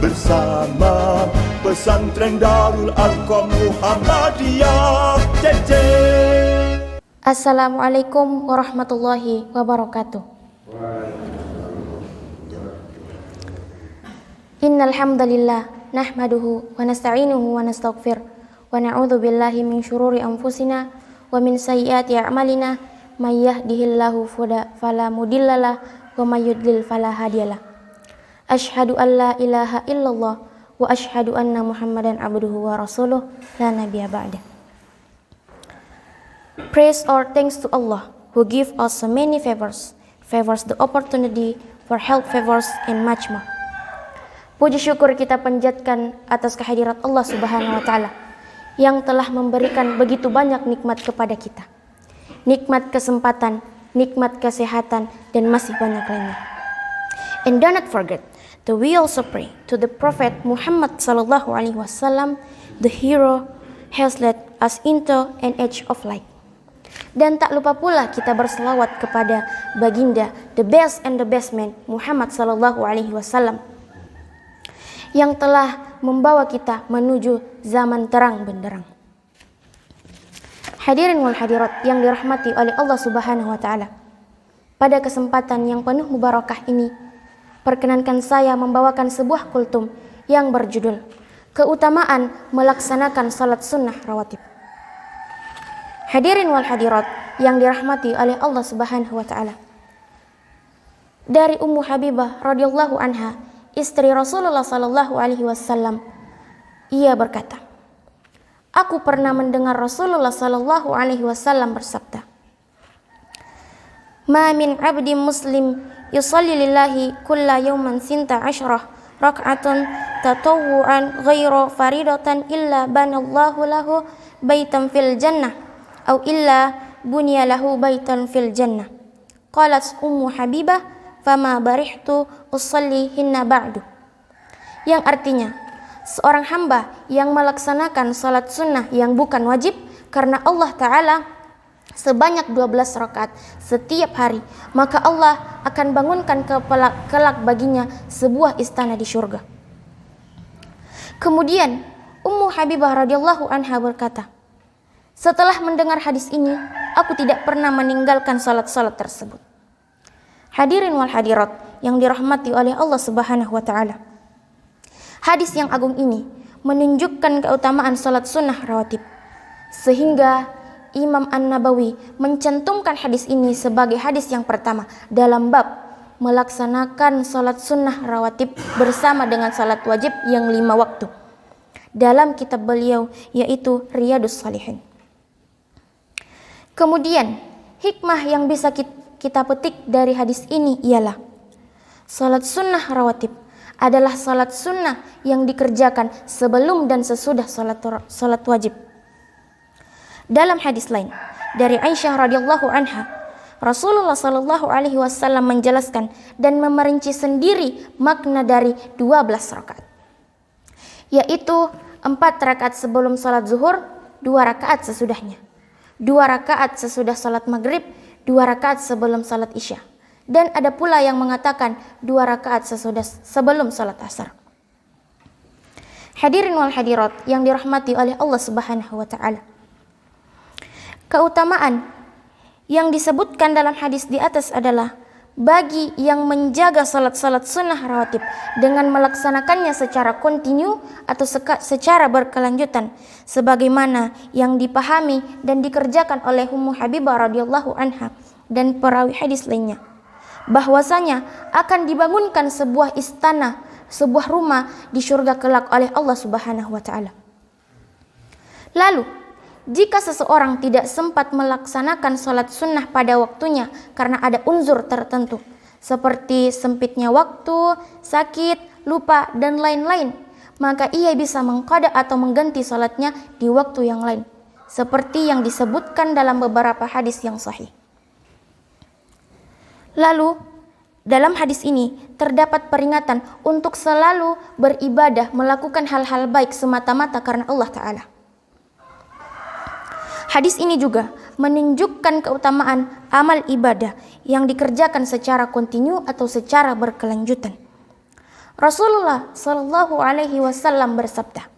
bersama Pesantren Darul Arqam Muhammadiyah. Assalamualaikum warahmatullahi wabarakatuh. Innal hamdalillah nahmaduhu wa nasta'inuhu wa nastaghfir wa na'udzu billahi min syururi anfusina wa min sayyiati a'malina may yahdihillahu fala mudhillalah wa may yudlil fala hadiyalah. Asyhadu an la ilaha illallah wa asyhadu anna Muhammadan abduhu wa rasuluh la nabiyya ba'da. Praise or thanks to Allah who give us so many favors the opportunity for health favors and much more. Puji syukur kita panjatkan atas kehadirat Allah Subhanahu wa taala yang telah memberikan begitu banyak nikmat kepada kita. Nikmat kesempatan, nikmat kesehatan, dan masih banyak lainnya. And do not forget that we also pray to the Prophet Muhammad sallallahu alaihi wasallam, the hero has led us into an age of light. Dan tak lupa pula kita berselawat kepada baginda, the best and the best man, Muhammad sallallahu alaihi wasallam, yang telah membawa kita menuju zaman terang benderang. Hadirin wal hadirat yang dirahmati oleh Allah Subhanahu wa taala. Pada kesempatan yang penuh mubarakah ini, perkenankan saya membawakan sebuah kultum yang berjudul Keutamaan Melaksanakan Salat Sunnah Rawatib. Hadirin wal hadirat yang dirahmati oleh Allah Subhanahu wa taala. Dari Ummu Habibah radhiyallahu anha, istri Rasulullah sallallahu alaihi wasallam, ia berkata, aku pernah mendengar Rasulullah sallallahu alaihi wasallam bersabda, ma min abdi muslim yusalli lillahi kulla yawman sinta asyrah rak'atun tatawwu'an ghairu faridatan illa banallahu lahu baitan fil jannah aw illa bunya lahu baitan fil jannah. Qalat Ummu Habibah, fama barihtu usalli hinna ba'du. Yang artinya, seorang hamba yang melaksanakan salat sunnah yang bukan wajib karena Allah Ta'ala sebanyak 12 rakaat setiap hari, maka Allah akan bangunkan kelak baginya sebuah istana di surga. Kemudian Ummu Habibah radhiyallahu anha berkata, setelah mendengar hadis ini, aku tidak pernah meninggalkan salat-salat tersebut. Hadirin wal hadirat yang dirahmati oleh Allah Subhanahu wa taala. Hadis yang agung ini menunjukkan keutamaan salat sunnah rawatib, sehingga Imam An-Nabawi mencantumkan hadis ini sebagai hadis yang pertama dalam bab melaksanakan salat sunnah rawatib bersama dengan salat wajib yang 5 waktu dalam kitab beliau, yaitu Riyadhus Shalihin. Kemudian hikmah yang bisa kita petik dari hadis ini ialah salat sunnah rawatib adalah salat sunnah yang dikerjakan sebelum dan sesudah salat wajib. Dalam hadis lain dari Aisyah radhiyallahu anha, Rasulullah sallallahu alaihi wasallam menjelaskan dan memerinci sendiri makna dari 12 rakaat, yaitu 4 rakaat sebelum salat zuhur, 2 rakaat sesudahnya, 2 rakaat sesudah salat maghrib, 2 rakaat sebelum salat isya, dan ada pula yang mengatakan 2 rakaat sebelum salat asar. Hadirin wal hadirat yang dirahmati oleh Allah Subhanahu wa taala. Keutamaan yang disebutkan dalam hadis di atas adalah bagi yang menjaga salat-salat sunnah rawatib dengan melaksanakannya secara kontinu atau secara berkelanjutan, sebagaimana yang dipahami dan dikerjakan oleh Ummu Habibah radhiyallahu anha dan perawi hadis lainnya, bahwasanya akan dibangunkan sebuah istana, sebuah rumah di surga kelak oleh Allah Subhanahu wa taala. Lalu, jika seseorang tidak sempat melaksanakan salat sunnah pada waktunya karena ada unsur tertentu, seperti sempitnya waktu, sakit, lupa, dan lain-lain, maka ia bisa mengqada atau mengganti salatnya di waktu yang lain, seperti yang disebutkan dalam beberapa hadis yang sahih. Lalu, dalam hadis ini terdapat peringatan untuk selalu beribadah, melakukan hal-hal baik semata-mata karena Allah Ta'ala. Hadis ini juga menunjukkan keutamaan amal ibadah yang dikerjakan secara kontinu atau secara berkelanjutan. Rasulullah Shallallahu Alaihi Wasallam bersabda,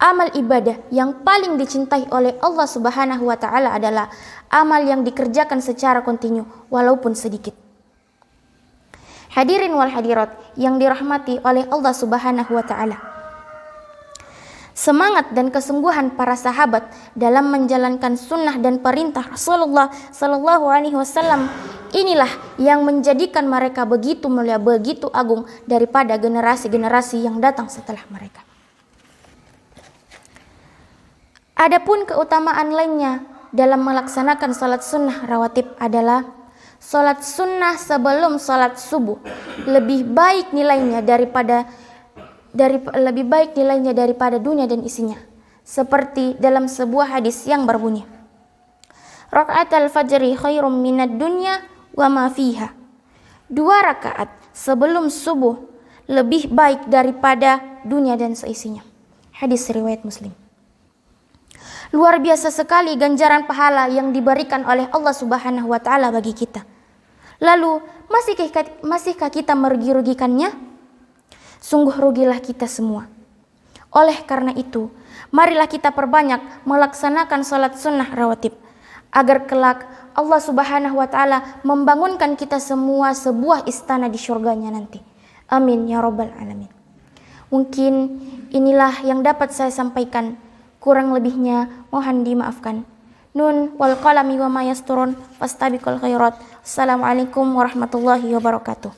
amal ibadah yang paling dicintai oleh Allah Subhanahu wa Ta'ala adalah amal yang dikerjakan secara kontinu walaupun sedikit. Hadirin wal hadirat yang dirahmati oleh Allah Subhanahu wa Ta'ala, semangat dan kesungguhan para sahabat dalam menjalankan sunnah dan perintah Rasulullah Sallallahu Alaihi Wasallam inilah yang menjadikan mereka begitu mulia, begitu agung daripada generasi-generasi yang datang setelah mereka. Adapun keutamaan lainnya dalam melaksanakan salat sunnah rawatib adalah salat sunnah sebelum salat subuh lebih baik nilainya daripada dunia dan isinya. Seperti dalam sebuah hadis yang berbunyi, Raka'atul fajri khairum minad dunya wa ma fiha. 2 rakaat sebelum subuh lebih baik daripada dunia dan seisinya. Hadis riwayat Muslim. Luar biasa sekali ganjaran pahala yang diberikan oleh Allah Subhanahu wa Ta'ala bagi kita. Lalu, masihkah kita merugi-rugikannya? Sungguh rugilah kita semua. Oleh karena itu, marilah kita perbanyak melaksanakan salat sunnah rawatib, agar kelak Allah Subhanahu wa Ta'ala membangunkan kita semua sebuah istana di syurganya nanti. Amin ya rabbal alamin. Mungkin inilah yang dapat saya sampaikan. Kurang lebihnya mohon dimaafkan. Nun wal qalami wa ma yasturun fastabiqul khairat. Assalamualaikum warahmatullahi wabarakatuh.